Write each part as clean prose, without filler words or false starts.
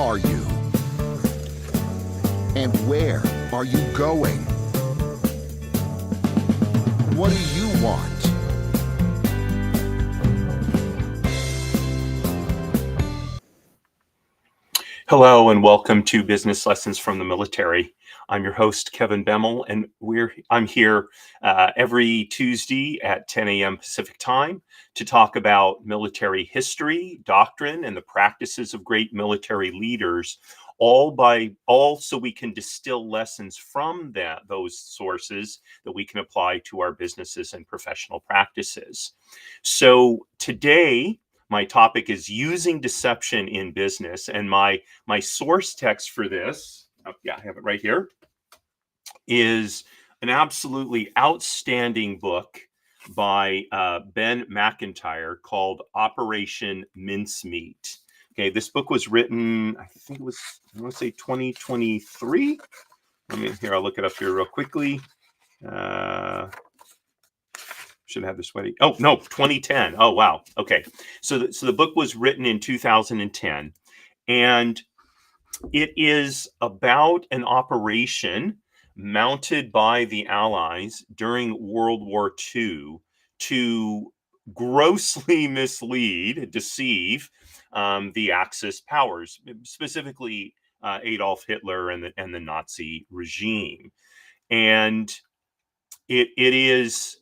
are you? And where are you going? What do you want? Hello and welcome to Business Lessons from the Military. I'm your host, Kevin Bemmel, and I'm here every Tuesday at 10 a.m. Pacific time to talk about military history, doctrine, and the practices of great military leaders, all so we can distill lessons from those sources that we can apply to our businesses and professional practices. So today, my topic is using deception in business, and my source text for this, I have it right here, is an absolutely outstanding book by Ben Mcintyre called Operation Mincemeat. Okay, this book was written, I think it was, I want to say 2023. I'll look it up here real quickly. Should have this ready. Oh, no, 2010. Oh, wow. Okay. So the book was written in 2010, and it is about an operation mounted by the Allies during World War II to grossly deceive the Axis powers, specifically Adolf Hitler and the Nazi regime. And it is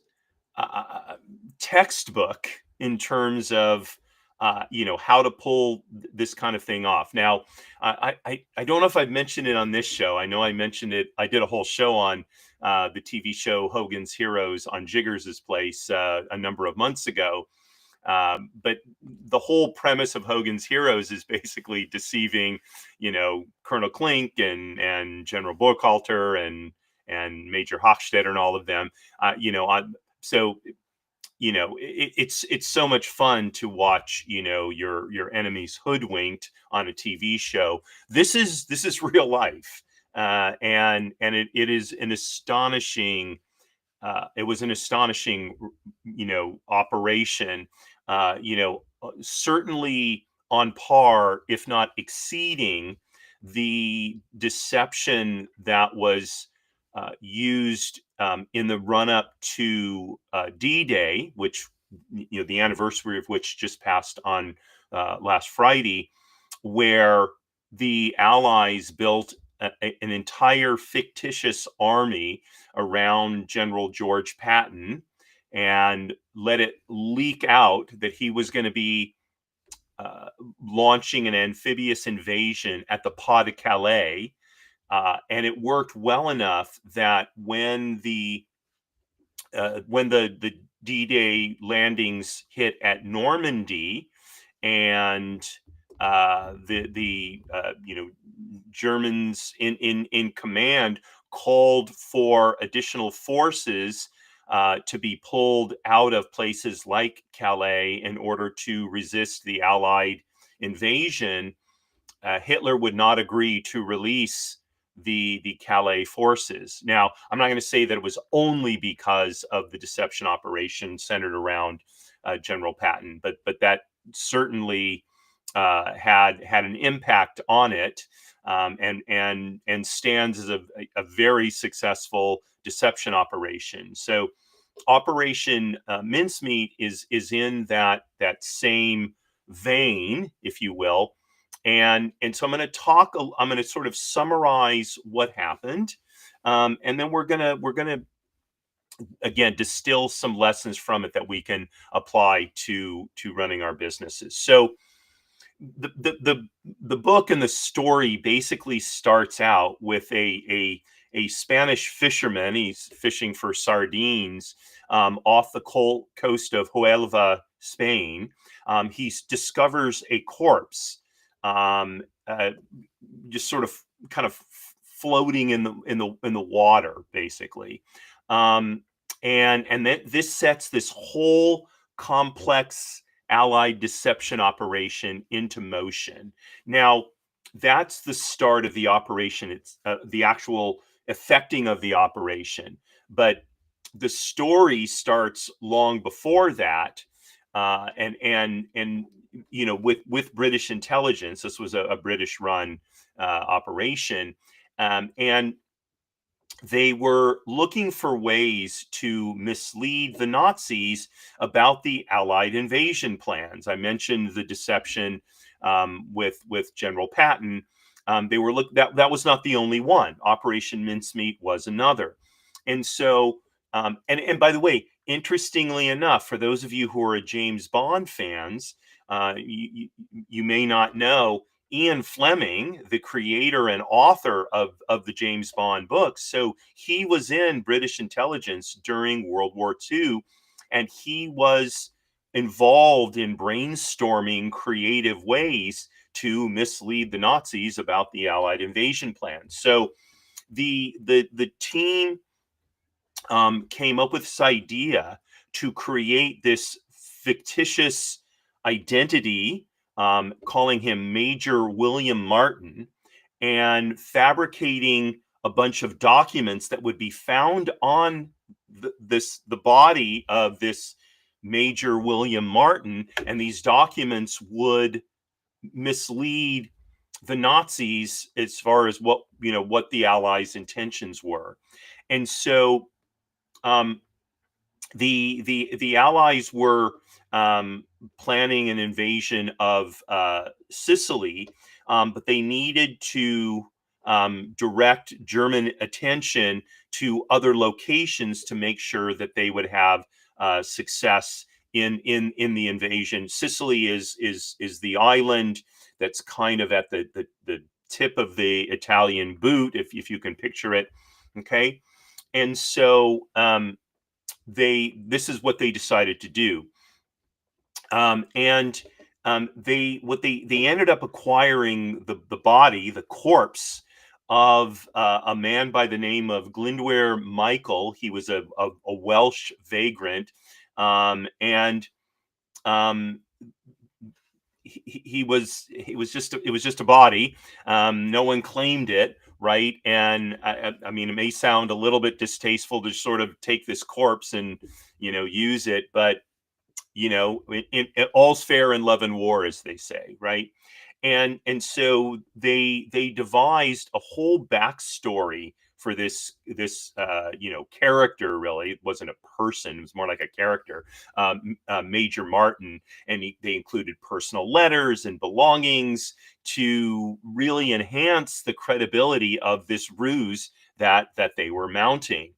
textbook in terms of how to pull this kind of thing off. Now, I don't know if I've mentioned it on this show. I know I mentioned it. I did a whole show on the TV show Hogan's Heroes on Jiggers's Place a number of months ago. But the whole premise of Hogan's Heroes is basically deceiving, Colonel Klink and General Burkhalter and Major Hochstetter and all of them. It's so much fun to watch, your enemies hoodwinked on a TV show. This is real life, and it is an astonishing. It was an astonishing, operation. Certainly on par, if not exceeding, the deception that was used in the run-up to D-Day, which the anniversary of which just passed on last Friday, where the Allies built an entire fictitious army around General George Patton and let it leak out that he was going to be launching an amphibious invasion at the Pas de Calais. And it worked well enough that when the D-Day landings hit at Normandy, and the Germans in command called for additional forces to be pulled out of places like Calais in order to resist the Allied invasion, Hitler would not agree to release the Calais forces. Now, I'm not going to say that it was only because of the deception operation centered around General Patton, but that certainly had an impact on it, and stands as a very successful deception operation. So, Operation Mincemeat is in that same vein, if you will. And so I'm going to sort of summarize what happened. And then we're going to again distill some lessons from it that we can apply to running our businesses. So the book and the story basically starts out with a Spanish fisherman. He's fishing for sardines off the coast of Huelva, Spain. He discovers a corpse, just sort of kind of floating in the water, basically. And then this sets this whole complex Allied deception operation into motion. Now, that's the start of the operation. It's the actual effecting of the operation. But the story starts long before that, And with British intelligence, this was a British run operation, and they were looking for ways to mislead the Nazis about the Allied invasion plans. I mentioned the deception with General Patton. They were that was not the only one. Operation Mincemeat was another, and so and by the way, interestingly enough, for those of you who are James Bond fans, you may not know Ian Fleming, the creator and author of the James Bond books. So he was in British intelligence during World War II, and he was involved in brainstorming creative ways to mislead the Nazis about the Allied invasion plans. So the team came up with this idea to create this fictitious identity, calling him Major William Martin, and fabricating a bunch of documents that would be found on the body of this Major William Martin, and these documents would mislead the Nazis as far as what the Allies' intentions were. And so um, the Allies were planning an invasion of Sicily, but they needed to direct German attention to other locations to make sure that they would have success in the invasion. Sicily is the island that's kind of at the tip of the Italian boot, if you can picture it. Okay, and so this is what they decided to do, and they ended up acquiring the body, the corpse of a man by the name of Glyndwr Michael. He was a Welsh vagrant, and um, he was just it was just a body. No one claimed it, right? And I mean, it may sound a little bit distasteful to sort of take this corpse and use it, but all's fair in love and war, as they say, right? And so they devised a whole backstory for this character. Really, it wasn't a person; it was more like a character, Major Martin, and they included personal letters and belongings to really enhance the credibility of this ruse that they were mounting.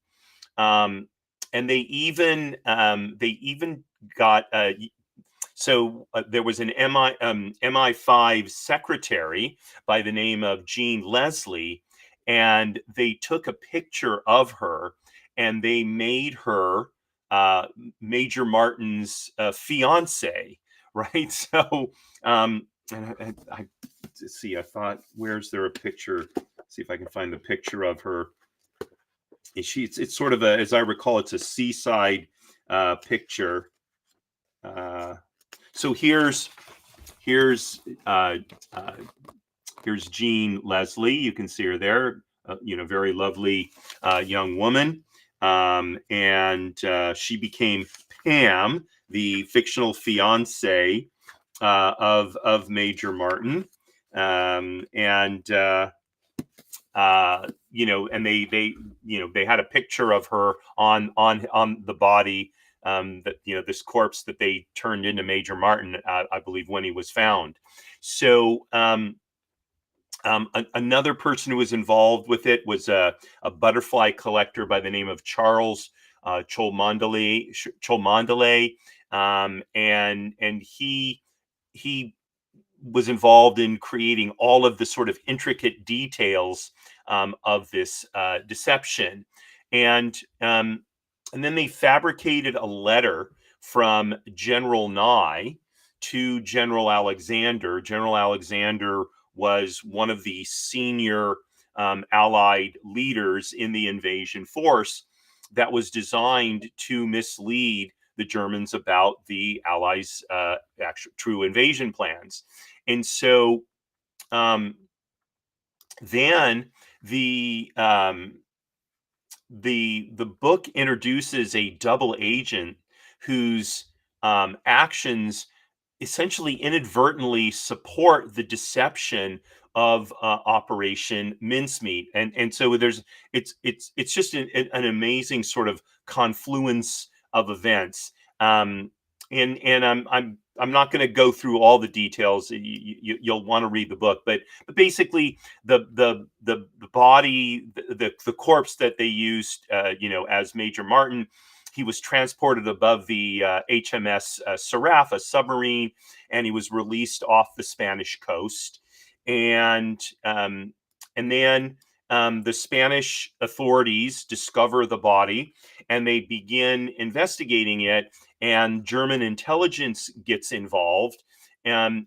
Um, and they even got there was an MI5 secretary by the name of Jean Leslie, and they took a picture of her and they made her uh, Major Martin's fiance, right? So, let's see, I thought, where's there a picture? See if I can find the picture of her. It's sort of as I recall, it's a seaside picture. Uh, so here's uh, uh, here's Jean Leslie. You can see her there. Very lovely young woman, and she became Pam, the fictional fiance of Major Martin, and they had a picture of her on the body, that this corpse that they turned into Major Martin, I believe, when he was found. So another person who was involved with it was a butterfly collector by the name of Charles Cholmondeley, and he was involved in creating all of the sort of intricate details of this deception, and then they fabricated a letter from General Nye to General Alexander. General Alexander was one of the senior Allied leaders in the invasion force that was designed to mislead the Germans about the Allies' actual true invasion plans. And so then the book introduces a double agent whose actions essentially inadvertently support the deception of Operation Mincemeat, and so there's it's just an amazing sort of confluence of events, and I'm not going to go through all the details. You'll want to read the book, but basically the body, the corpse that they used, as Major Martin. He was transported above the HMS Seraph, a submarine, and he was released off the Spanish coast. And then the Spanish authorities discover the body, and they begin investigating it. And German intelligence gets involved, and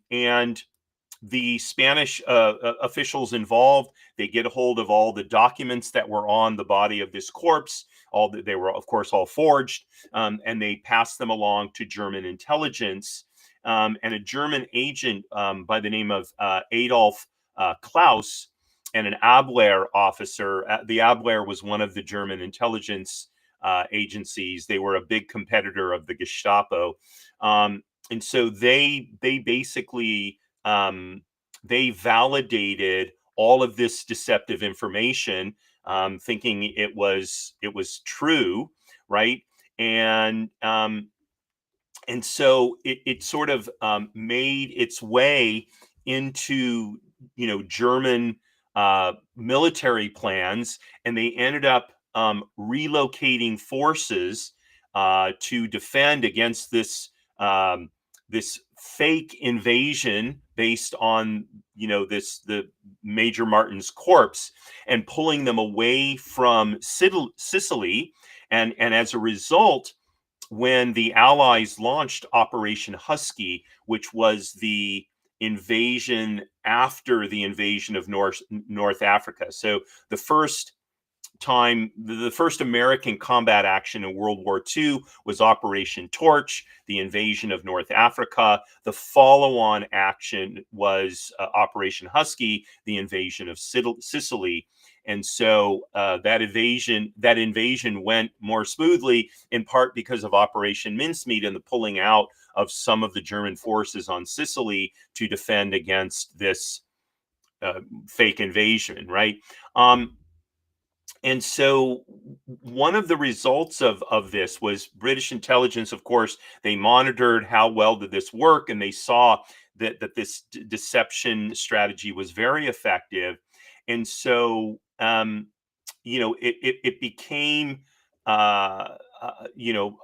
the Spanish officials involved, they get a hold of all the documents that were on the body of this corpse. They were, of course, all forged, and they pass them along to German intelligence. And a German agent by the name of Adolf Klaus and an Abwehr officer. The Abwehr was one of the German intelligence agencies. They were a big competitor of the Gestapo, and so they basically they validated all of this deceptive information, thinking it was true, right? And and so it sort of made its way into German military plans, and they ended up relocating forces to defend against this fake invasion based on the Major Martin's corpse, and pulling them away from Sicily, and as a result, when the Allies launched Operation Husky, which was the invasion after the invasion of North Africa. So the first American combat action in World War II was Operation Torch, the invasion of North Africa. The follow-on action was Operation Husky, the invasion of Sicily. And so that invasion went more smoothly, in part because of Operation Mincemeat and the pulling out of some of the German forces on Sicily to defend against this fake invasion, right? And so one of the results of this was British intelligence. Of course, they monitored how well did this work, and they saw that this deception strategy was very effective. And so it became you know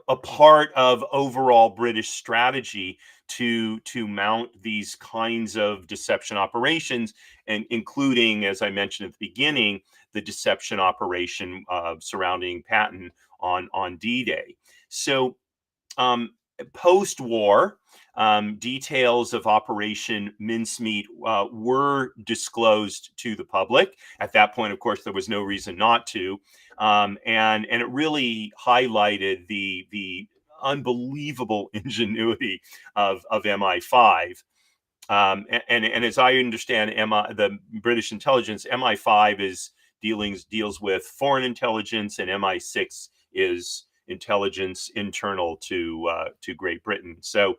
a part of overall British strategy to mount these kinds of deception operations, and including, as I mentioned at the beginning, the deception operation surrounding Patton on D-Day. So post-war, details of Operation Mincemeat were disclosed to the public. At that point, of course, there was no reason not to, and it really highlighted the unbelievable ingenuity of MI5. And as I understand, the British intelligence, MI5 deals with foreign intelligence, and MI6 is intelligence internal to Great Britain. So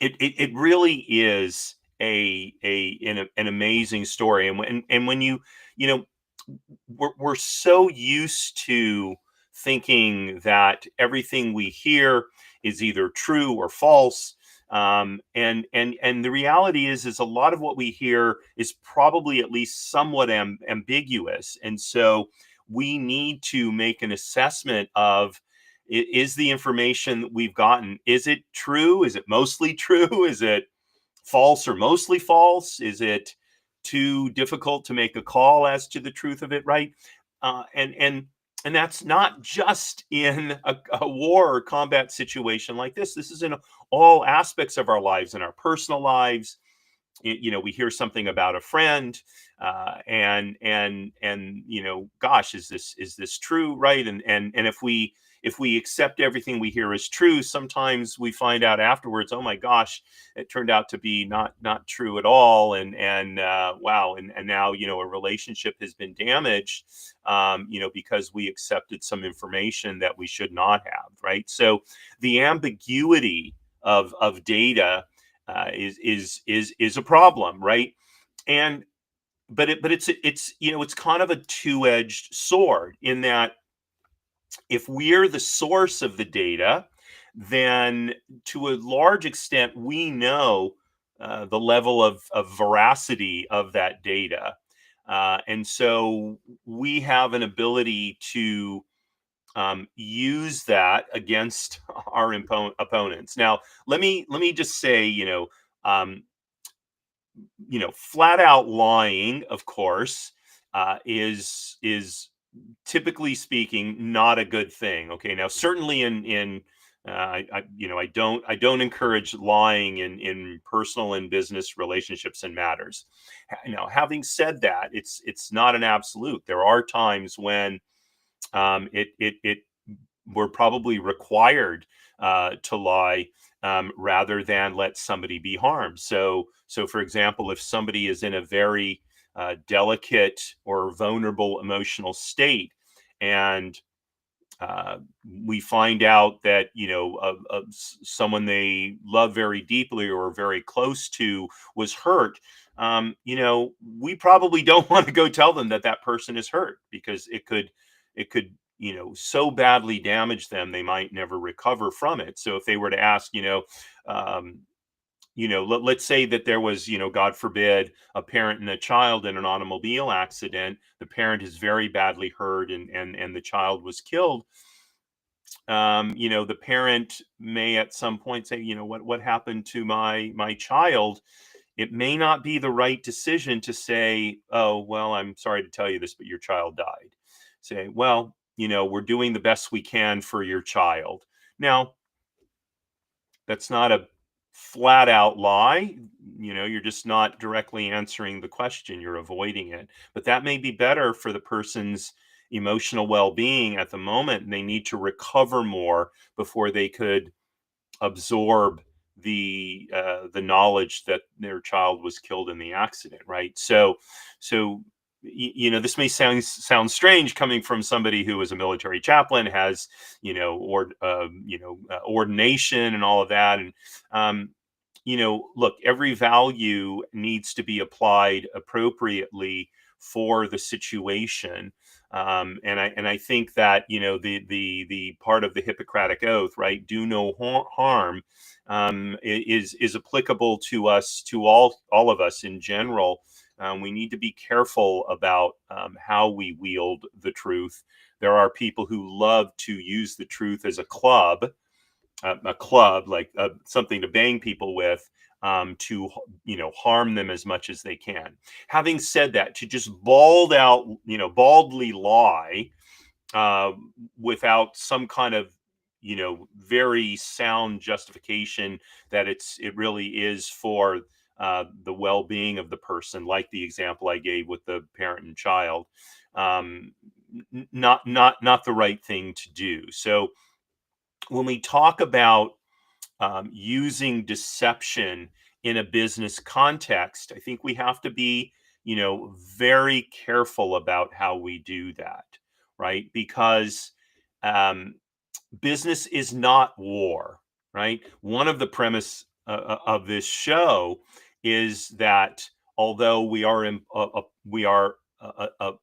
it really is an amazing story. And when we're so used to thinking that everything we hear is either true or false. And the reality is a lot of what we hear is probably at least somewhat ambiguous. And so we need to make an assessment of, is the information that we've gotten, is it true? Is it mostly true? Is it false or mostly false? Is it too difficult to make a call as to the truth of it, right? And that's not just in a war or combat situation like this. This is in all aspects of our lives, in our personal lives. We hear something about a friend, and gosh, is this true, right? And if we if we accept everything we hear as true, sometimes we find out afterwards, oh my gosh, it turned out to be not true at all, and wow, and now a relationship has been damaged, because we accepted some information that we should not have, right? So the ambiguity of data is a problem, right? And but it's kind of a two-edged sword in that if we're the source of the data, then to a large extent we know the level of veracity of that data, and so we have an ability to use that against our opponents. Now, let me just say, um, flat out lying, of course, is typically speaking not a good thing. Okay, now certainly in I don't encourage lying in personal and business relationships and matters. Now, having said that, it's not an absolute. There are times when it we're probably required to lie, rather than let somebody be harmed. So for example, if somebody is in a very delicate or vulnerable emotional state, and uh, we find out that someone they love very deeply or very close to was hurt, we probably don't want to go tell them that that person is hurt, because it could so badly damage them they might never recover from it. So if they were to ask, um, let's say that there was, God forbid, a parent and a child in an automobile accident. The parent is very badly hurt, and the child was killed. The parent may at some point say, what happened to my child? It may not be the right decision to say, oh, well, I'm sorry to tell you this, but your child died. Say, well, we're doing the best we can for your child. Now, that's not a flat out lie. You're just not directly answering the question, you're avoiding it. But that may be better for the person's emotional well-being at the moment, and they need to recover more before they could absorb the knowledge that their child was killed in the accident, right? So this may sound strange coming from somebody who is a military chaplain, has ordination and all of that, and look, every value needs to be applied appropriately for the situation. And I think that the part of the Hippocratic Oath, right, do no harm, is applicable to us, to all of us in general. We need to be careful about how we wield the truth. There are people who love to use the truth as a club, like something to bang people with, to harm them as much as they can. Having said that, to just baldly lie, uh, without some kind of very sound justification that it really is for the well-being of the person, like the example I gave with the parent and child, not the right thing to do. So when we talk about using deception in a business context, I think we have to be, very careful about how we do that, right? Because um, business is not war, right? One of the premise of this show is that although we are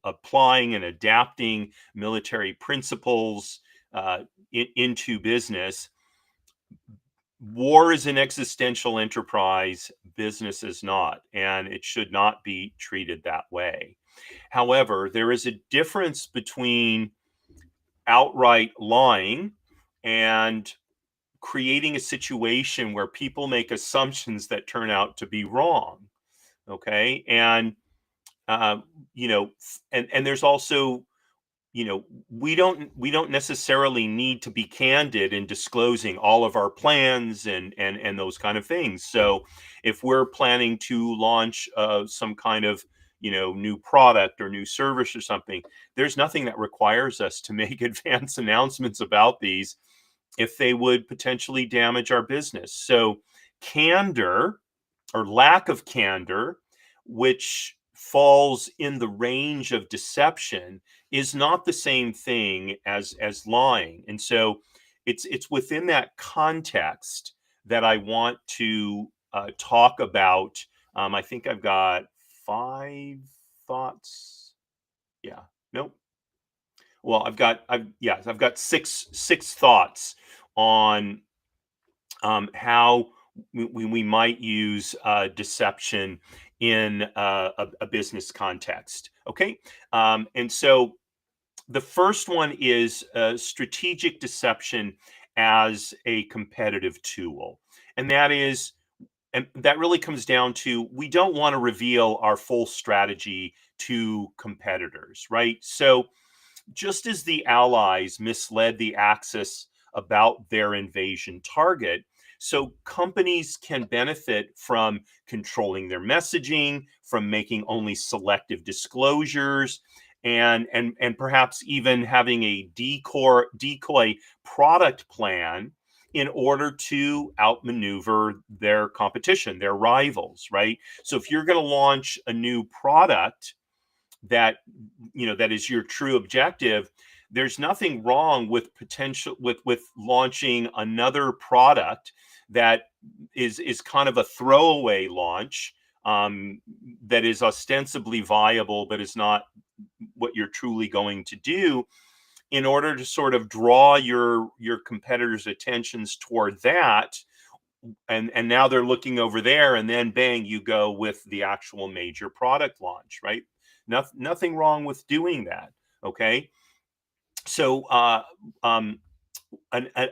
applying and adapting military principles into business, war is an existential enterprise, business is not, and it should not be treated that way. However, there is a difference between outright lying and creating a situation where people make assumptions that turn out to be wrong. Okay. And, uh, and there's also, we don't necessarily need to be candid in disclosing all of our plans and those kind of things. So if we're planning to launch some kind of new product or new service or something, there's nothing that requires us to make advance announcements about these if they would potentially damage our business. So candor, or lack of candor, which falls in the range of deception, is not the same thing as lying. And so it's within that context that I want to talk about. I think I've got 5 thoughts. Yeah. Nope. Well, I've got six thoughts on how we might use deception in a business context. Okay. And so the first one is strategic deception as a competitive tool. And that really comes down to, we don't want to reveal our full strategy to competitors, right? So just as the Allies misled the Axis about their invasion target, so companies can benefit from controlling their messaging, from making only selective disclosures, and perhaps even having a decoy product plan in order to outmaneuver their competition, their rivals, right? So if you're going to launch a new product that that is your true objective, there's nothing wrong with potential with launching another product that is kind of a throwaway launch, that is ostensibly viable but is not what you're truly going to do, in order to sort of draw your competitors' attentions toward that. And now they're looking over there, and then bang, you go with the actual major product launch, right? Nothing wrong with doing that. Okay. So a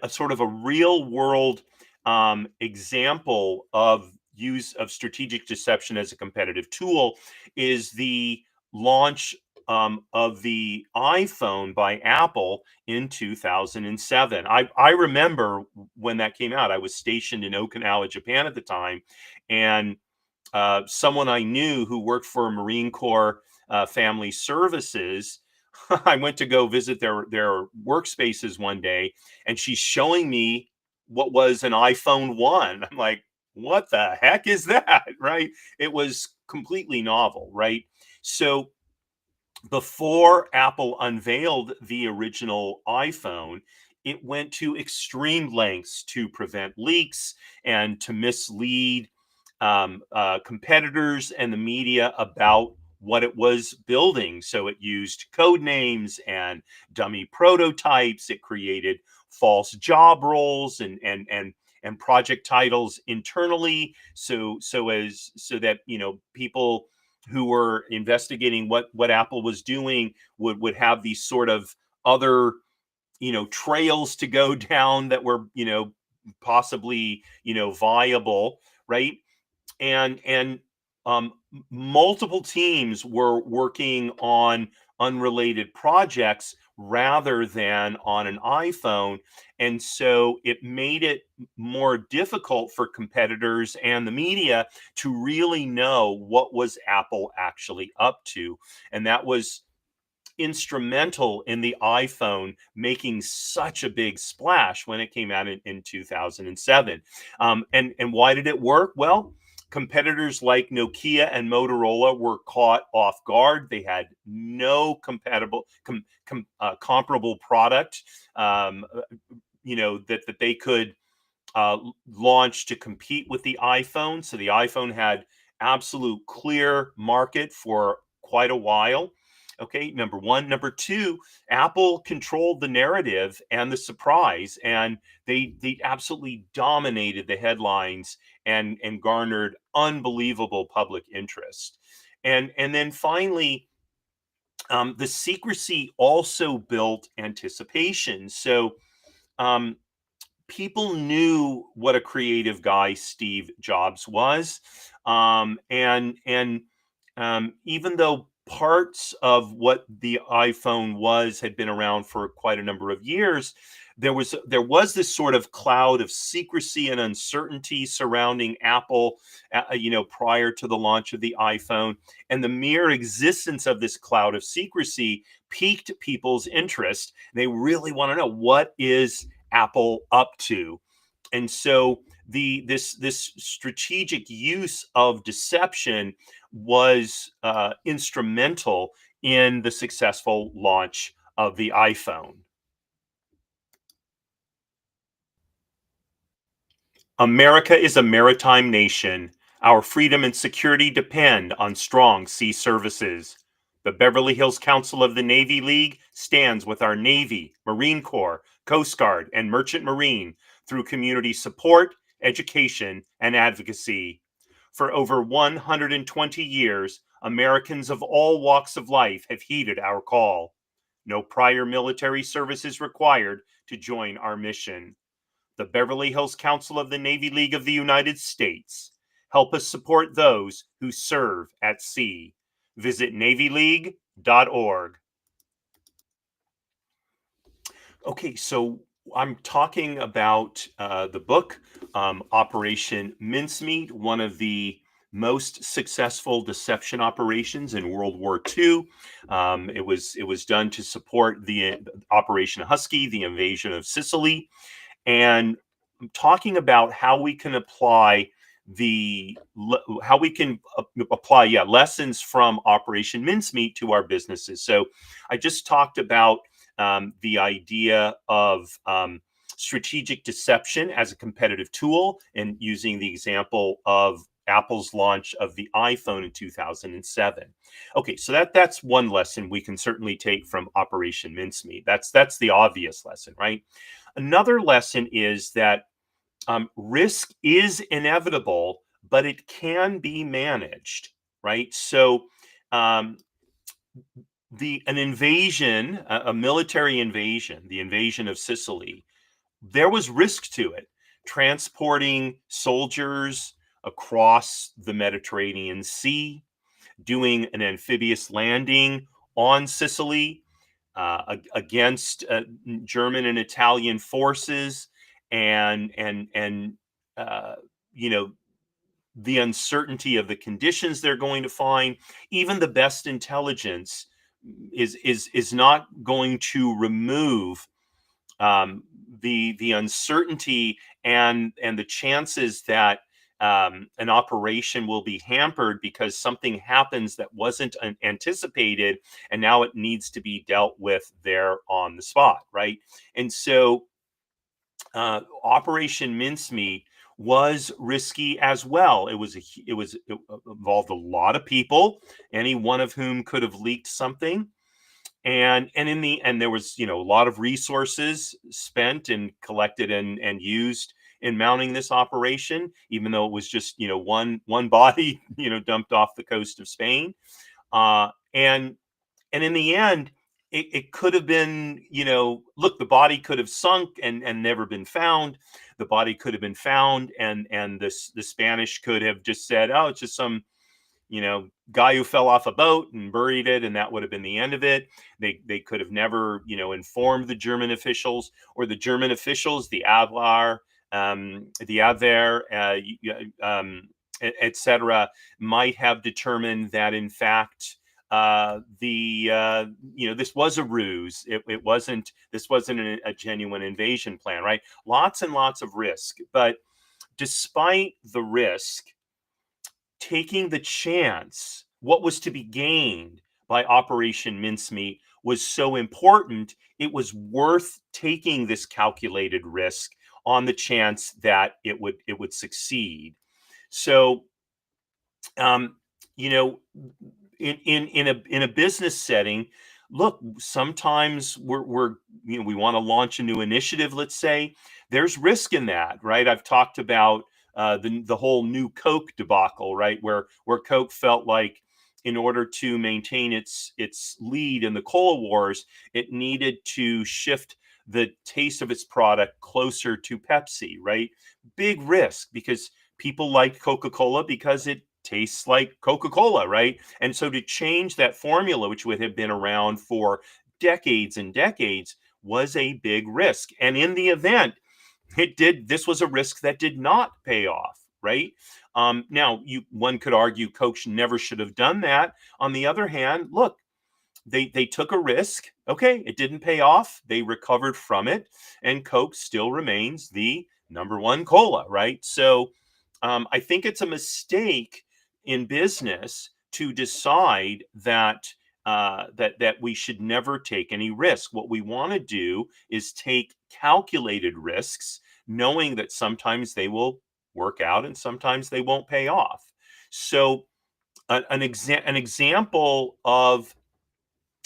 sort of a real world example of use of strategic deception as a competitive tool is the launch of the iPhone by Apple in 2007. I remember when that came out. I was stationed in Okinawa, Japan at the time, and someone I knew who worked for Marine Corps Family Services. I went to go visit their workspaces one day, and she's showing me what was an iPhone 1. I'm like, what the heck is that? Right? It was completely novel, right? So before Apple unveiled the original iPhone, it went to extreme lengths to prevent leaks and to mislead competitors and the media about what it was building. So it used code names and dummy prototypes. It created false job roles and project titles internally, so that people who were investigating what Apple was doing would have these sort of other trails to go down that were possibly viable, right? And multiple teams were working on unrelated projects rather than on an iPhone, and so it made it more difficult for competitors and the media to really know what was Apple actually up to. And that was instrumental in the iPhone making such a big splash when it came out in 2007. And why did it work? Well, competitors like Nokia and Motorola were caught off guard. They had no comparable product, that they could launch to compete with the iPhone. So the iPhone had absolute clear market for quite a while. Okay, number one. Number two, Apple controlled the narrative and the surprise, and they absolutely dominated the headlines and garnered unbelievable public interest. And then finally, the secrecy also built anticipation. So um, people knew what a creative guy Steve Jobs was, and even though parts of what the iPhone was had been around for quite a number of years, there was this sort of cloud of secrecy and uncertainty surrounding Apple, prior to the launch of the iPhone, and the mere existence of this cloud of secrecy piqued people's interest. They really want to know, what is Apple up to? And so this strategic use of deception was instrumental in the successful launch of the iPhone. America is a maritime nation. Our freedom and security depend on strong sea services. The Beverly Hills Council of the Navy League stands with our Navy, Marine Corps, Coast Guard, and Merchant Marine through community support, education, and advocacy. For over 120 years, Americans of all walks of life have heeded our call. No prior military service is required to join our mission. The Beverly Hills Council of the Navy League of the United States. Help us support those who serve at sea. Visit NavyLeague.org. Okay, so I'm talking about the book, Operation Mincemeat, one of the most successful deception operations in World War II. It was done to support the Operation Husky, the invasion of Sicily. And I'm talking about how we can apply lessons from Operation Mincemeat to our businesses. So I just talked about the idea of strategic deception as a competitive tool, and using the example of Apple's launch of the iPhone in 2007. Okay, so that's one lesson we can certainly take from Operation Mincemeat. That's the obvious lesson, right? Another lesson is that risk is inevitable, but it can be managed, right? So an invasion, a military invasion, the invasion of Sicily, there was risk to it. Transporting soldiers across the Mediterranean Sea, doing an amphibious landing on Sicily against German and Italian forces, and the uncertainty of the conditions they're going to find. Even the best intelligence is not going to remove the uncertainty and the chances that an operation will be hampered because something happens that wasn't anticipated, and now it needs to be dealt with there on the spot, right? And so Operation Mincemeat was risky as well. It involved a lot of people, any one of whom could have leaked something. And in the end, there was, a lot of resources spent and collected and used in mounting this operation, even though it was just, one body, dumped off the coast of Spain. And in the end, it could have been, look, the body could have sunk and never been found. The body could have been found, and the Spanish could have just said, oh, it's just some guy who fell off a boat and buried it, and that would have been the end of it. They could have never, informed the German officials, or the German officials, the Adler, the Abwehr, etc., might have determined that in fact this was a ruse. This wasn't a genuine invasion plan, right? Lots and lots of risk, but despite the risk, taking the chance, what was to be gained by Operation Mincemeat was so important. It was worth taking this calculated risk on the chance that it would succeed. So, in a business setting, look, sometimes we want to launch a new initiative. Let's say there's risk in that, right? I've talked about the whole new Coke debacle, right? Where Coke felt like, in order to maintain its lead in the cola wars, it needed to shift the taste of its product closer to Pepsi, right? Big risk, because people like Coca-Cola because it tastes like Coca-Cola, right? And so to change that formula, which would have been around for decades and decades, was a big risk. And in the event, this was a risk that did not pay off, right? Now, one could argue Coke never should have done that. On the other hand, look, they took a risk. Okay, it didn't pay off. They recovered from it, and Coke still remains the number one cola, right? So I think it's a mistake in business to decide that that we should never take any risk. What we want to do is take calculated risks, knowing that sometimes they will work out and sometimes they won't pay off. So an example of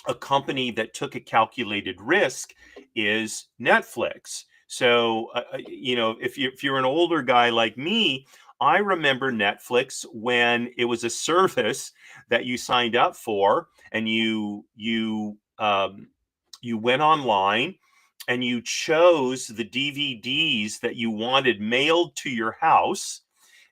a company that took a calculated risk is Netflix. So, if you're an older guy like me, I remember Netflix when it was a service that you signed up for, and you went online and you chose the DVDs that you wanted mailed to your house,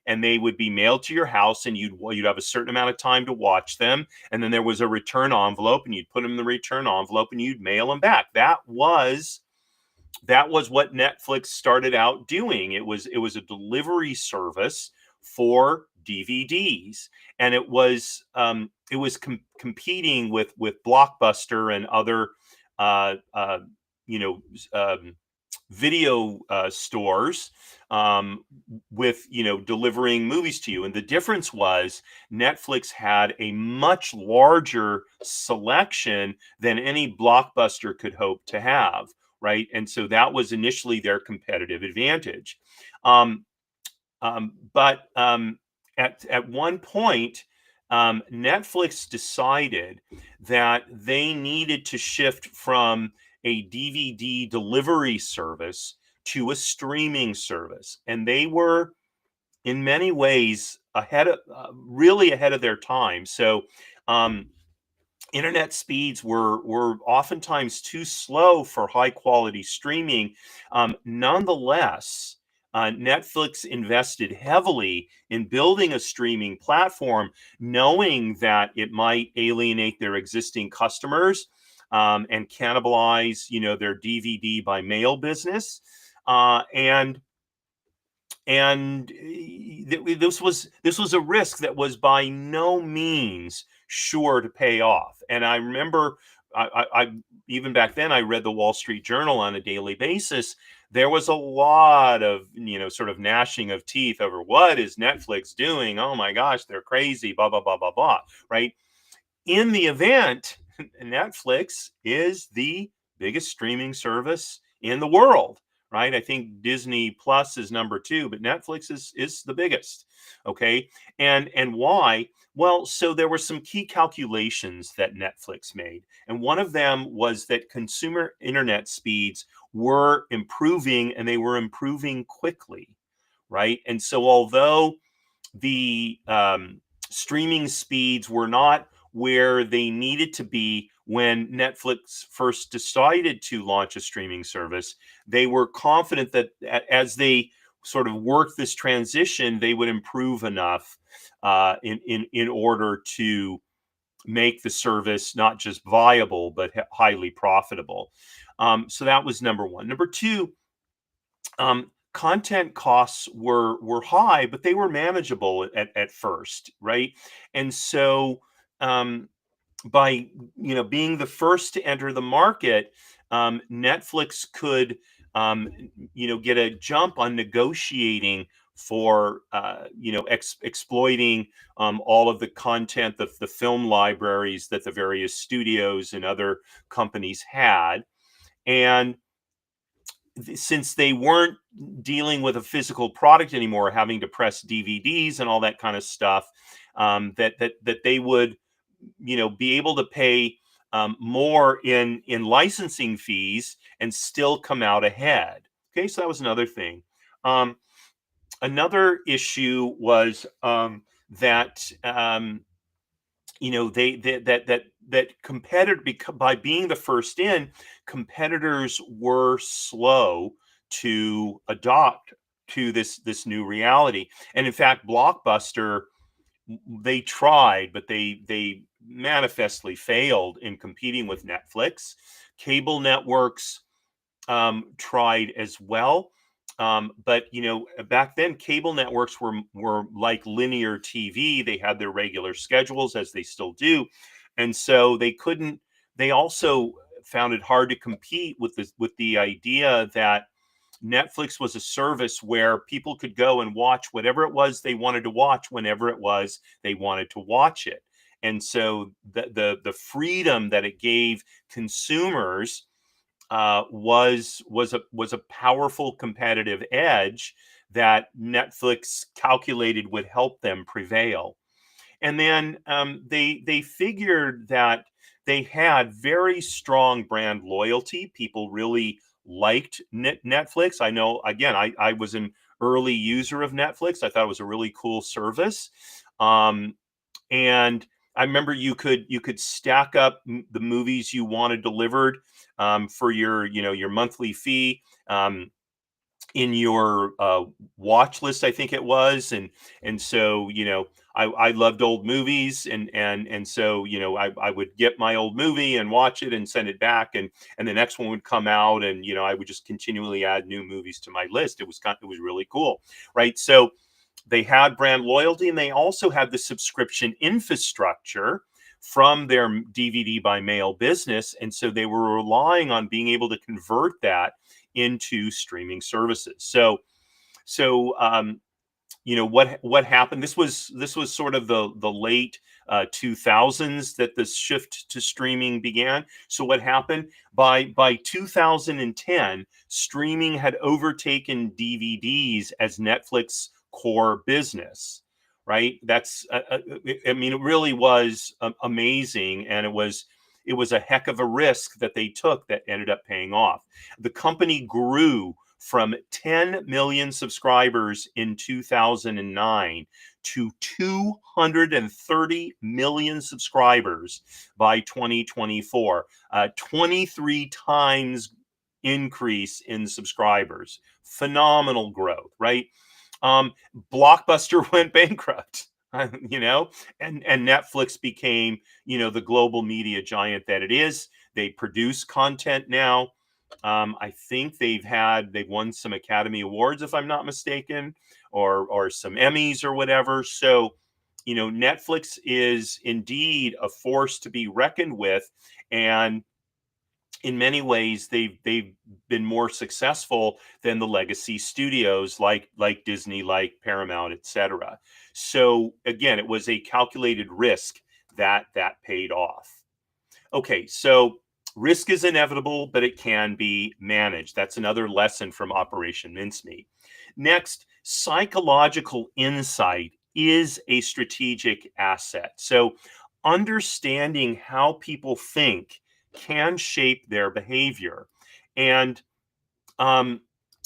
and they would be mailed to your house, and you'd have a certain amount of time to watch them, and then there was a return envelope, and you'd put them in the return envelope and you'd mail them back. That was what Netflix started out doing. It was a delivery service for DVDs, and it was competing with Blockbuster and other uh, uh, you know video stores, with delivering movies to you. And the difference was Netflix had a much larger selection than any Blockbuster could hope to have, right? And so that was initially their competitive advantage. um, but at one point, Netflix decided that they needed to shift from a DVD delivery service to a streaming service, and they were in many ways really ahead of their time. So, um, internet speeds were oftentimes too slow for high quality streaming. Nonetheless, Netflix invested heavily in building a streaming platform, knowing that it might alienate their existing customers, and cannibalize, their DVD by mail business. And this was a risk that was by no means sure to pay off. And I remember, I even back then, I read the Wall Street Journal on a daily basis. There was a lot of, sort of gnashing of teeth over what is Netflix doing. Oh my gosh, they're crazy, blah blah blah blah blah, right? In the event, Netflix is the biggest streaming service in the world, right? I think Disney Plus is number two, but Netflix is the biggest. Okay, and why? Well, so there were some key calculations that Netflix made, and one of them was that consumer internet speeds were improving, and they were improving quickly, right? And so, although the streaming speeds were not where they needed to be when Netflix first decided to launch a streaming service, they were confident that as they sort of worked this transition, they would improve enough in order to make the service not just viable but highly profitable. So that was number one. Number two, content costs were high, but they were manageable at first, right? And so, by being the first to enter the market, Netflix could get a jump on negotiating for exploiting all of the content, the film libraries that the various studios and other companies had. And since they weren't dealing with a physical product anymore, having to press DVDs and all that kind of stuff, that they would, be able to pay more in licensing fees and still come out ahead. Okay, so that was another thing. Another issue was that competitor, by being the first in, competitors were slow to adopt to this new reality. And in fact, Blockbuster, they tried, but they manifestly failed in competing with Netflix. Cable networks tried as well. But back then, cable networks were like linear TV. They had their regular schedules, as they still do, and so they couldn't. They also found it hard to compete with the idea that Netflix was a service where people could go and watch whatever it was they wanted to watch whenever it was they wanted to watch it. And so the freedom that it gave consumers was a powerful competitive edge that Netflix calculated would help them prevail. And then they figured that they had very strong brand loyalty. People really liked Netflix. I know, again, I was an early user of Netflix. I thought it was a really cool service. And I remember you could stack up the movies you wanted delivered for your monthly fee. In your watch list, I think it was, and so I loved old movies, and so I would get my old movie and watch it and send it back, and the next one would come out, and I would just continually add new movies to my list. It was really cool, right? So they had brand loyalty, and they also had the subscription infrastructure from their DVD by mail business, and so they were relying on being able to convert that into streaming services. So what happened? This was sort of the late 2000s that this shift to streaming began. So what happened by 2010, streaming had overtaken DVDs as Netflix core business. Right? I mean, it really was amazing, and it was a heck of a risk that they took that ended up paying off. The company grew from 10 million subscribers in 2009 to 230 million subscribers by 2024, 23 times increase in subscribers. Phenomenal growth, right? Blockbuster went bankrupt. And Netflix became, the global media giant that it is. They produce content now. I think they've won some Academy Awards, if I'm not mistaken, or some Emmys or whatever. So, Netflix is indeed a force to be reckoned with, and in many ways they've been more successful than the legacy studios like Disney, like Paramount, etc. So again, it was a calculated risk that paid off. Okay, so risk is inevitable, but it can be managed. That's another lesson from Operation Mincemeat. Next, psychological insight is a strategic asset. So understanding how people think can shape their behavior. And um,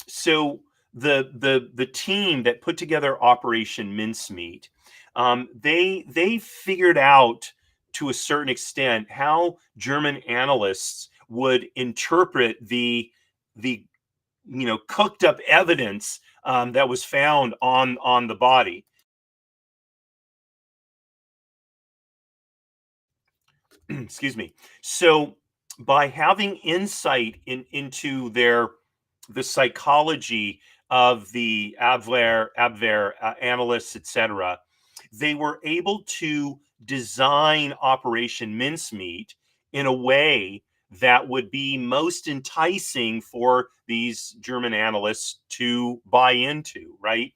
so the team that put together Operation Mincemeat, they figured out to a certain extent how German analysts would interpret the cooked up evidence that was found on the body. Excuse me. So by having insight into the psychology of the Abwehr analysts, etc., they were able to design Operation Mincemeat in a way that would be most enticing for these German analysts to buy into, right?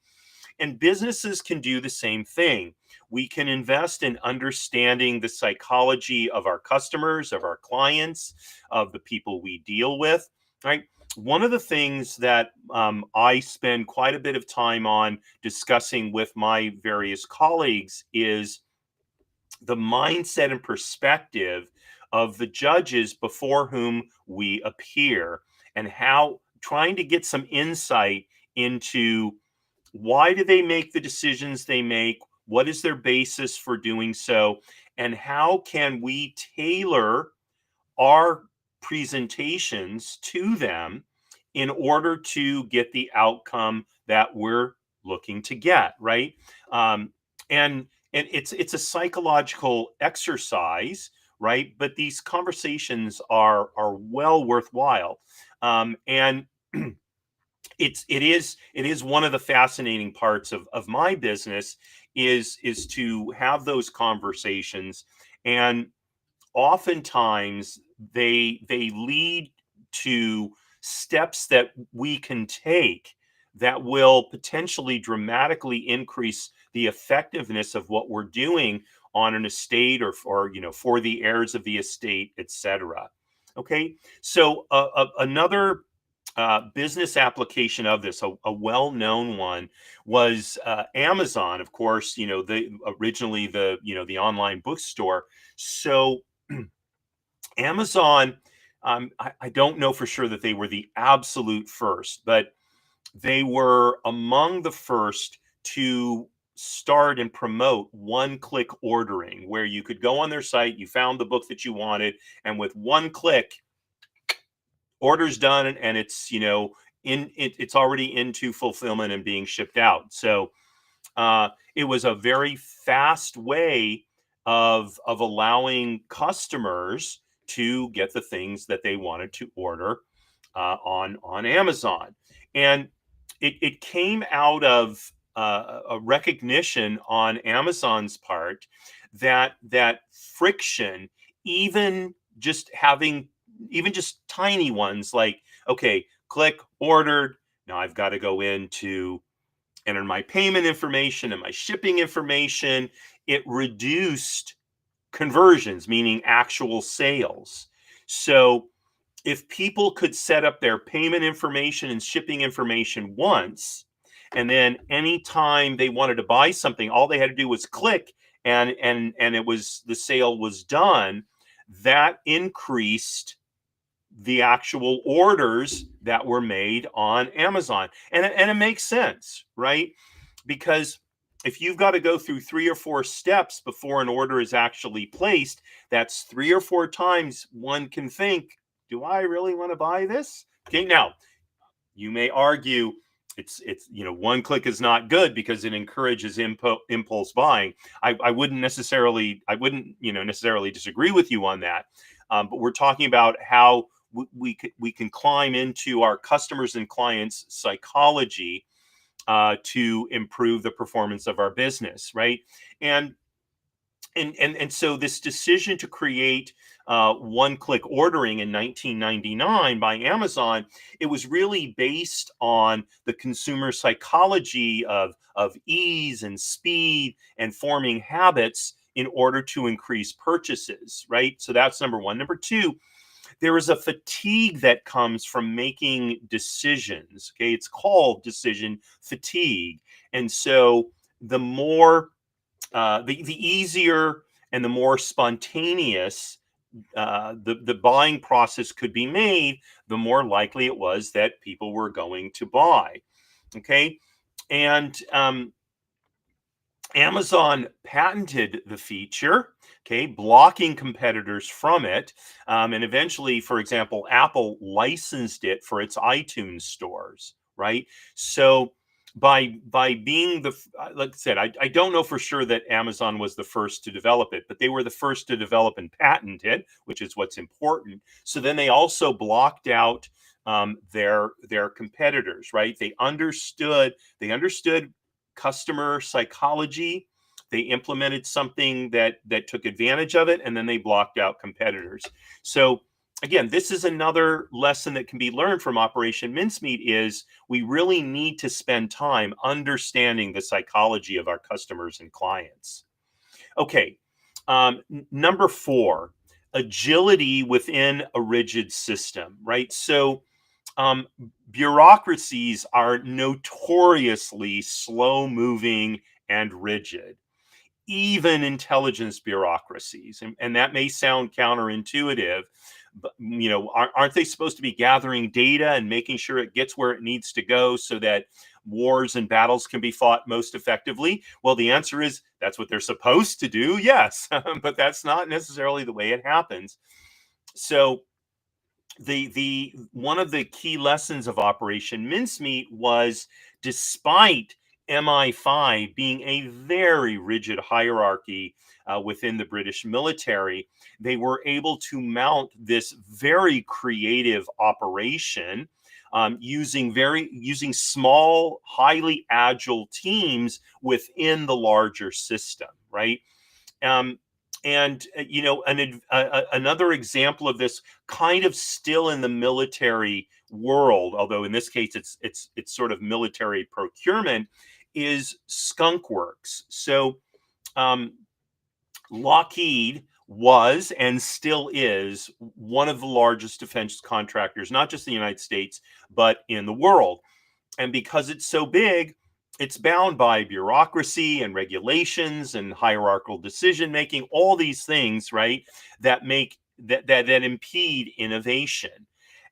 And businesses can do the same thing. We can invest in understanding the psychology of our customers, of our clients, of the people we deal with, right? One of the things that I spend quite a bit of time on discussing with my various colleagues is the mindset and perspective of the judges before whom we appear, and how trying to get some insight into why do they make the decisions they make, what is their basis for doing so, and how can we tailor our presentations to them in order to get the outcome that we're looking to get, right? um, and it's a psychological exercise, right? But these conversations are well worthwhile, and it is one of the fascinating parts of my business is to have those conversations, and oftentimes they lead to steps that we can take that will potentially dramatically increase the effectiveness of what we're doing on an estate, or for the heirs of the estate, etc. Okay, so another business application of this, a well-known one, was Amazon. Of course, the originally the online bookstore. So Amazon, I don't know for sure that they were the absolute first, but they were among the first to start and promote one-click ordering, where you could go on their site, you found the book that you wanted, and with one click, order's done, and it's already into fulfillment and being shipped out. So it was a very fast way of allowing customers to get the things that they wanted to order on Amazon, and it came out of a recognition on Amazon's part that friction, even just having even just tiny ones like, okay, click, ordered. Now I've got to go into enter my payment information and my shipping information. It reduced conversions, meaning actual sales. So if people could set up their payment information and shipping information once, and then anytime they wanted to buy something, all they had to do was click, and it was the sale was done, that increased the actual orders that were made on Amazon. And it makes sense, right? Because if you've got to go through 3 or 4 steps before an order is actually placed, that's 3 or 4 times one can think, do I really want to buy this? Okay, now you may argue it's one click is not good because it encourages impulse buying. I wouldn't necessarily disagree with you on that, but we're talking about how we can climb into our customers and clients' psychology to improve the performance of our business, right? And so this decision to create one-click ordering in 1999 by Amazon, it was really based on the consumer psychology of ease and speed and forming habits in order to increase purchases, right? So that's number one. Number two, there is a fatigue that comes from making decisions. Okay, it's called decision fatigue, and so the more the easier and the more spontaneous the buying process could be made, the more likely it was that people were going to buy. Okay, and Amazon patented the feature, okay, blocking competitors from it. And eventually, for example, Apple licensed it for its iTunes stores, right? So by being like I said, I don't know for sure that Amazon was the first to develop it, but they were the first to develop and patent it, which is what's important. So then they also blocked out their competitors, right? They understood customer psychology. They implemented something that took advantage of it, and then they blocked out competitors. So again, this is another lesson that can be learned from Operation Mincemeat: is we really need to spend time understanding the psychology of our customers and clients. Okay, number 4, agility within a rigid system, right? So um, bureaucracies are notoriously slow moving and rigid, even intelligence bureaucracies. And that may sound counterintuitive, but aren't they supposed to be gathering data and making sure it gets where it needs to go so that wars and battles can be fought most effectively? Well, the answer is that's what they're supposed to do, yes, but that's not necessarily the way it happens. So the one of the key lessons of Operation Mincemeat was, despite MI5 being a very rigid hierarchy within the British military, they were able to mount this very creative operation using small, highly agile teams within the larger system, right? Um, and another example of this, kind of still in the military world, although in this case it's sort of military procurement, is skunk works. So um, Lockheed was and still is one of the largest defense contractors, not just in the United States, but in the world. And because it's so big, it's bound by bureaucracy and regulations and hierarchical decision making, all these things, right, that make that impede innovation.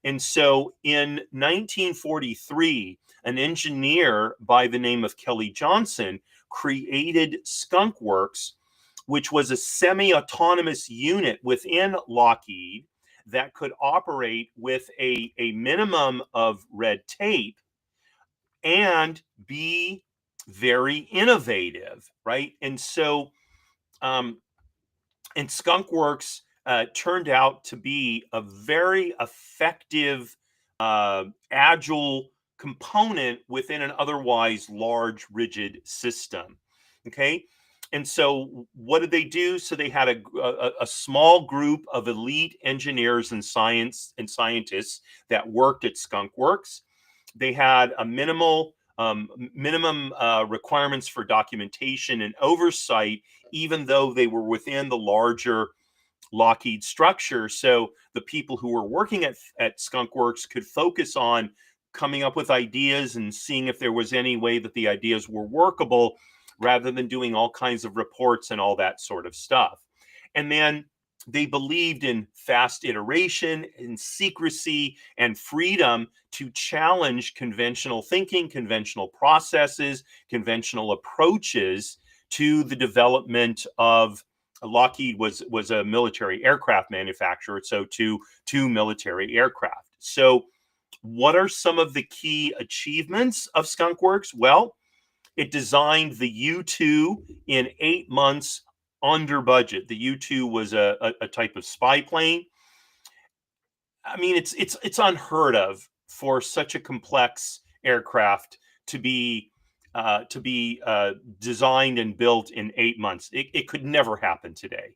And so in 1943, an engineer by the name of Kelly Johnson created Skunk Works, which was a semi-autonomous unit within Lockheed that could operate with a minimum of red tape and be very innovative, right? And so, um, and Skunk Works turned out to be a very effective, agile component within an otherwise large, rigid system. Okay. And so, what did they do? So they had a small group of elite engineers and scientists that worked at Skunk Works. They had a minimum requirements for documentation and oversight, even though they were within the larger Lockheed structure. So the people who were working at Skunk Works could focus on coming up with ideas and seeing if there was any way that the ideas were workable, rather than doing all kinds of reports and all that sort of stuff. And then they believed in fast iteration and secrecy and freedom to challenge conventional thinking, conventional processes, conventional approaches to the development of Lockheed was a military aircraft manufacturer, so to military aircraft. So what are some of the key achievements of Skunk Works? Well, it designed the U-2 in 8 months under budget. The U-2 was a type of spy plane. I mean, it's unheard of for such a complex aircraft to be designed and built in 8 months. It could never happen today,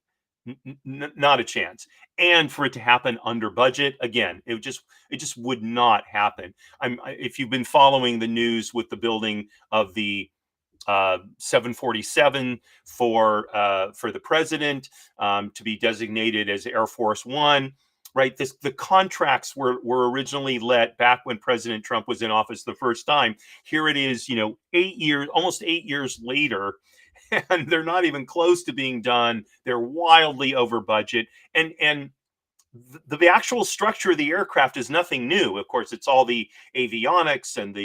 not a chance. And for it to happen under budget, again, it just would not happen. If you've been following the news with the building of the 747 for the president to be designated as Air Force One, right? The contracts were originally let back when President Trump was in office the first time. Here it is, 8 years, almost 8 years later, and they're not even close to being done. They're wildly over budget, and the actual structure of the aircraft is nothing new. Of course, it's all the avionics and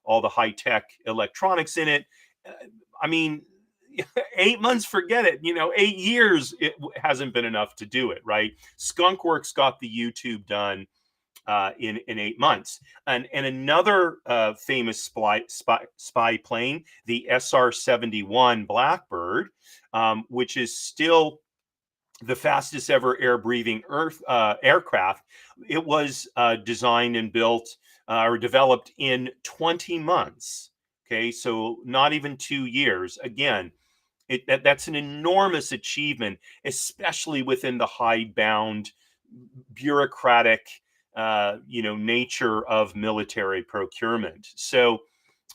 all the high tech electronics in it. I mean, 8 months, forget it. 8 years, it hasn't been enough to do it, right? Skunk Works got the YouTube done in 8 months. And another famous spy plane, the SR-71 Blackbird, which is still the fastest ever air-breathing aircraft. It was designed and built or developed in 20 months. Okay, so not even 2 years. Again, that's an enormous achievement, especially within the hidebound, bureaucratic, nature of military procurement. So,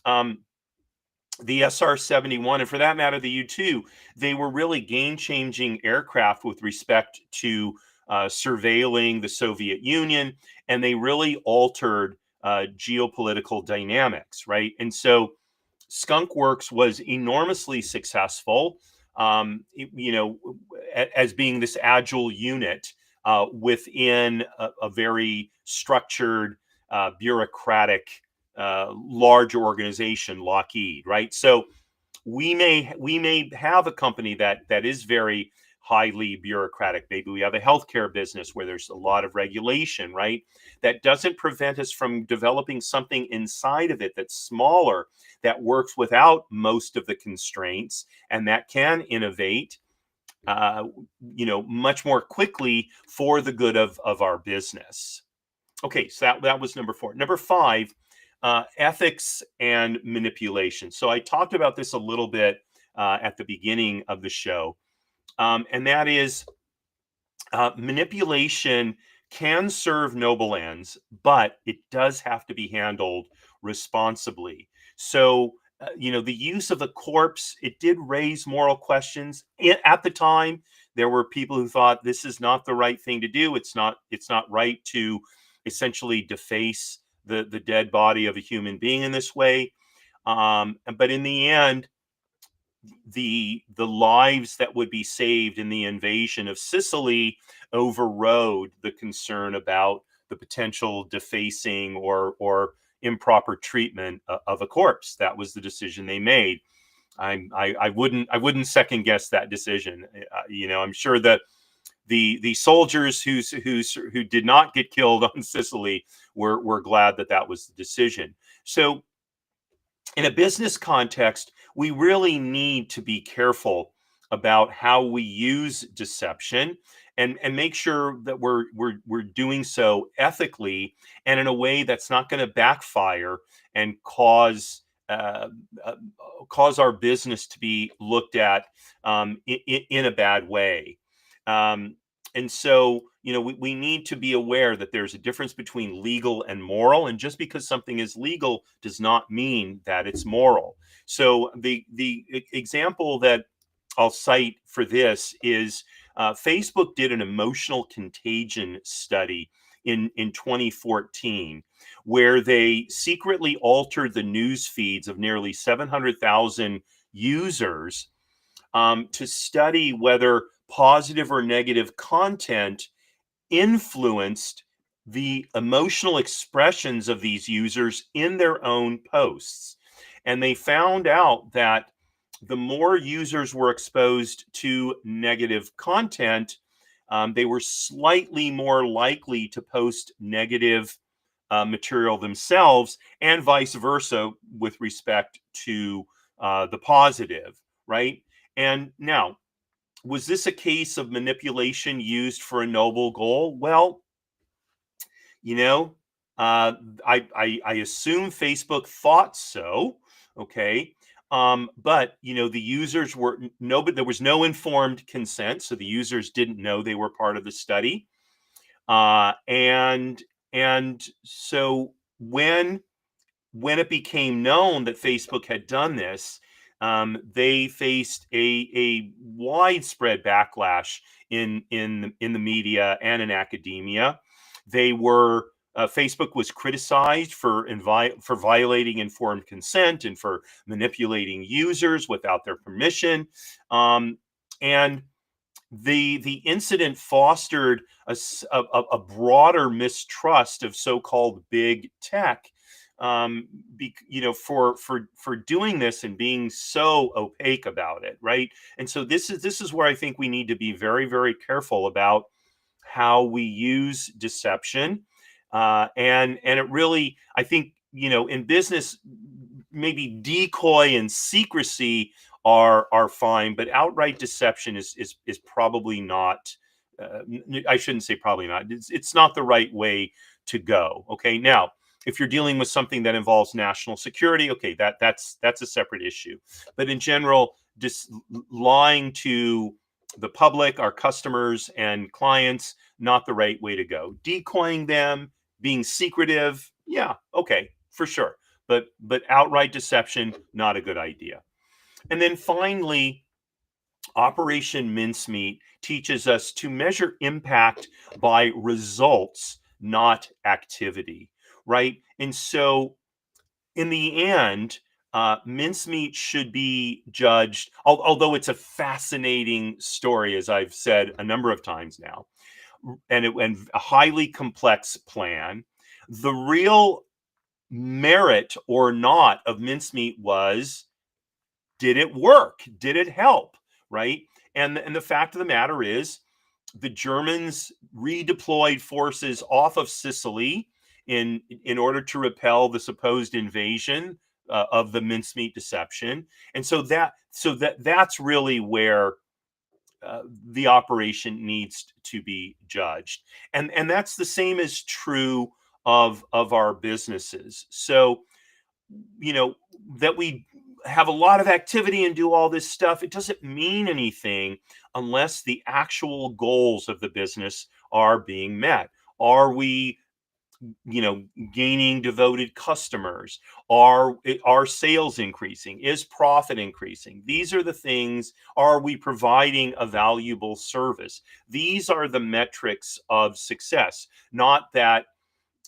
um, the SR-71, and for that matter, the U-2, they were really game-changing aircraft with respect to surveilling the Soviet Union, and they really altered geopolitical dynamics, right? And so Skunk Works was enormously successful, as being this agile unit within a very structured, bureaucratic, large organization, Lockheed, right? So we may have a company that is very highly bureaucratic. Maybe we have a healthcare business where there's a lot of regulation, right? That doesn't prevent us from developing something inside of it that's smaller, that works without most of the constraints, and that can innovate uh, much more quickly for the good of our business. Okay, so that was number 4. Number 5, ethics and manipulation. So I talked about this a little bit at the beginning of the show, and that is manipulation can serve noble ends, but it does have to be handled responsibly. So, the use of the corpse, it did raise moral questions. At the time, there were people who thought this is not the right thing to do. It's not. It's not right to essentially deface the dead body of a human being in this way. But in the end, the lives that would be saved in the invasion of Sicily overrode the concern about the potential defacing or improper treatment of a corpse. That was the decision they made. I wouldn't second guess that decision. I'm sure that the soldiers who did not get killed on Sicily were glad that was the decision. So in a business context, we really need to be careful about how we use deception and make sure that we're doing so ethically and in a way that's not going to backfire and uh, uh, cause our business to be looked at in a bad way. Um, and so, we need to be aware that there's a difference between legal and moral. And just because something is legal does not mean that it's moral. So the example that I'll cite for this is Facebook did an emotional contagion study in 2014, where they secretly altered the news feeds of nearly 700,000 users to study whether positive or negative content influenced the emotional expressions of these users in their own posts. And they found out that the more users were exposed to negative content, they were slightly more likely to post negative material themselves, and vice versa with respect to the positive, right? And now, was this a case of manipulation used for a noble goal? Well, you know, uh, I assume Facebook thought so. Okay. But the users were but there was no informed consent, so the users didn't know they were part of the study. And so when it became known that Facebook had done this, they faced a widespread backlash in the media and in academia. They were Facebook was criticized for violating informed consent and for manipulating users without their permission, and the incident fostered a broader mistrust of so-called big tech, for doing this and being so opaque about it, right? And so this is where I think we need to be very, very careful about how we use deception, and it really, I think, in business, maybe decoy and secrecy are fine, but outright deception is probably not. I shouldn't say probably not. It's not the right way to go. Okay, now if you're dealing with something that involves national security, okay, that's a separate issue. But in general, just lying to the public, our customers and clients, not the right way to go. Decoying them, being secretive, yeah, okay, for sure. But outright deception, not a good idea. And then finally, Operation Mincemeat teaches us to measure impact by results, not activity, right? And so in the end, mincemeat should be judged, although it's a fascinating story, as I've said a number of times now, and a highly complex plan. The real merit or not of mincemeat was, did it work? Did it help? right? And the fact of the matter is, the Germans redeployed forces off of Sicily in order to repel the supposed invasion of the mincemeat deception, and that's really where the operation needs to be judged, and that's the same is true of our businesses. So, you know, that we have a lot of activity and do all this stuff, it doesn't mean anything unless the actual goals of the business are being met. Are we, gaining devoted customers? Are sales increasing? Is profit increasing? These are the things. Are we providing a valuable service? These are the metrics of success, not that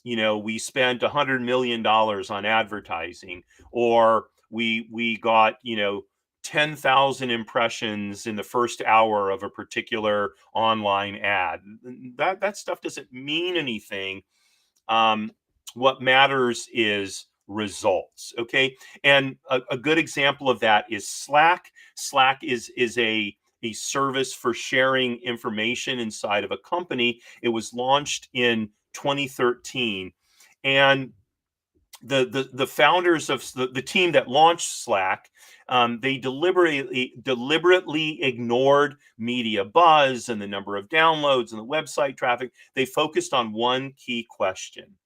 we spent $100 million on advertising, or we got 10,000 impressions in the first hour of a particular online ad. That stuff doesn't mean anything. What matters is results. Okay, and a good example of that is Slack. Slack is a service for sharing information inside of a company. It was launched in 2013, and the founders of the team that launched Slack, they deliberately ignored media buzz and the number of downloads and the website traffic. They focused on one key question: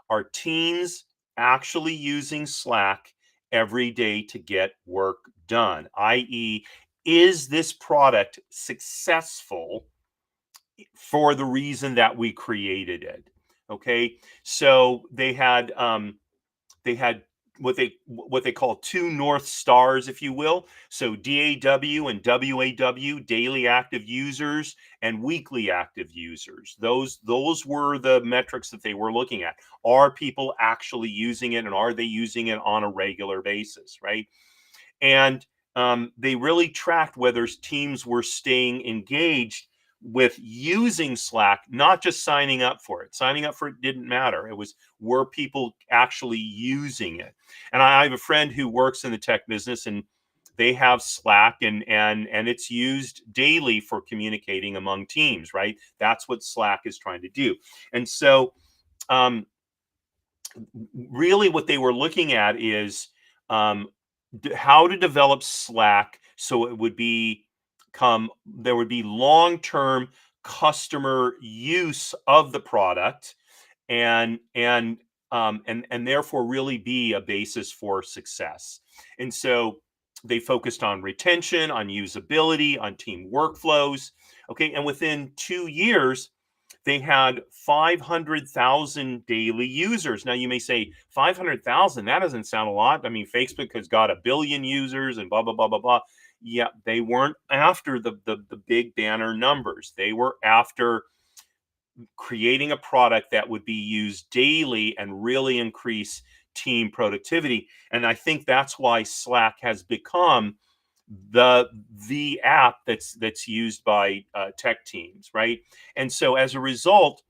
are teams actually using Slack every day to get work done? I.e., is this product successful for the reason that we created it? Okay, so they had what they call two North Stars, if you will. So DAW and WAW, daily active users and weekly active users. Those were the metrics that they were looking at. Are people actually using it, and are they using it on a regular basis, right? And they really tracked whether teams were staying engaged with using Slack, not just signing up for it. Signing up for it didn't matter. It was, were people actually using it? And I have a friend who works in the tech business, and they have Slack, and it's used daily for communicating among teams, right? That's what Slack is trying to do. And so um, really what they were looking at is um, how to develop Slack so it would there would be long-term customer use of the product, and therefore really be a basis for success. And so they focused on retention, on usability, on team workflows. Okay, and within 2 years, they had 500,000 daily users. Now you may say 500,000, that doesn't sound a lot. I mean, Facebook has got 1 billion users and blah, blah, blah, blah, blah. Yeah, they weren't after the big banner numbers. They were after creating a product that would be used daily and really increase team productivity. And I think that's why Slack has become the app that's used by tech teams, right? And so as a result,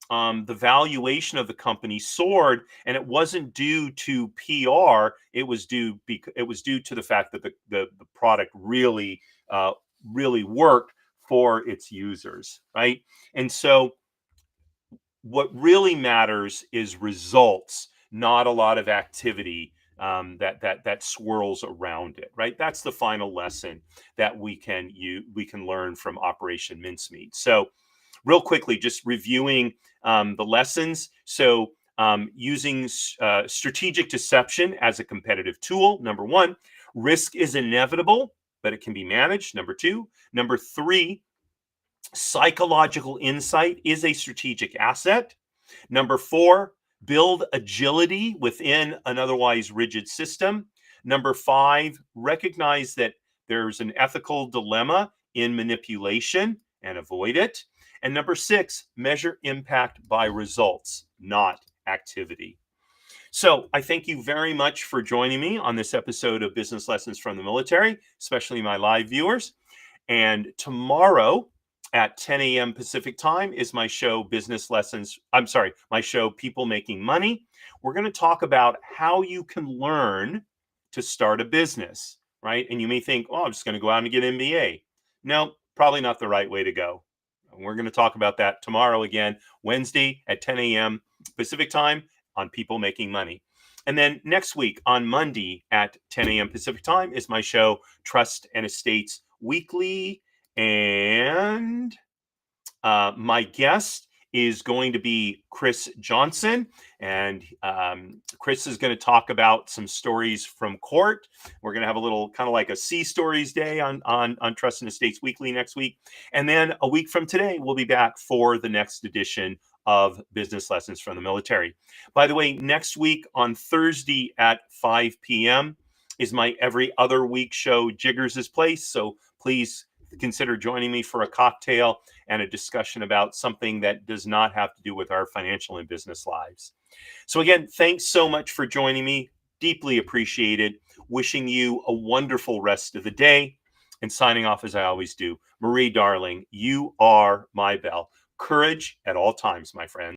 the valuation of the company soared, and it wasn't due to PR. It was due to the fact that the product really really worked for its users, right? And so what really matters is results, not a lot of activity that swirls around it, right? That's the final lesson that we can learn from Operation Mincemeat. So, real quickly, just reviewing the lessons. So, using strategic deception as a competitive tool. Number one, risk is inevitable, but it can be managed. Number two. Number three, psychological insight is a strategic asset. Number four, build agility within an otherwise rigid system. Number five, recognize that there's an ethical dilemma in manipulation and avoid it. And number six, measure impact by results, not activity. So I thank you very much for joining me on this episode of Business Lessons from the Military, especially my live viewers. And tomorrow at 10 a.m. Pacific time is my show, my show, People Making Money. We're going to talk about how you can learn to start a business, right? And you may think, oh, I'm just going to go out and get an MBA. No, probably not the right way to go. We're going to talk about that tomorrow again, Wednesday at 10 a.m. Pacific time on People Making Money. And then next week on Monday at 10 a.m. Pacific time is my show, Trust and Estates Weekly. And my guest is going to be Chris Johnson, and Chris is going to talk about some stories from court. We're going to have a little kind of like a Sea Stories Day on Trust and Estates Weekly next week, and then a week from today we'll be back for the next edition of Business Lessons from the Military. By the way, next week on Thursday at 5 p.m. is my every other week show, Jiggers' Place. So please consider joining me for a cocktail and a discussion about something that does not have to do with our financial and business lives. So again, thanks so much for joining me. Deeply appreciated. Wishing you a wonderful rest of the day. And signing off as I always do, Marie, darling, you are my belle. Courage at all times, my friend.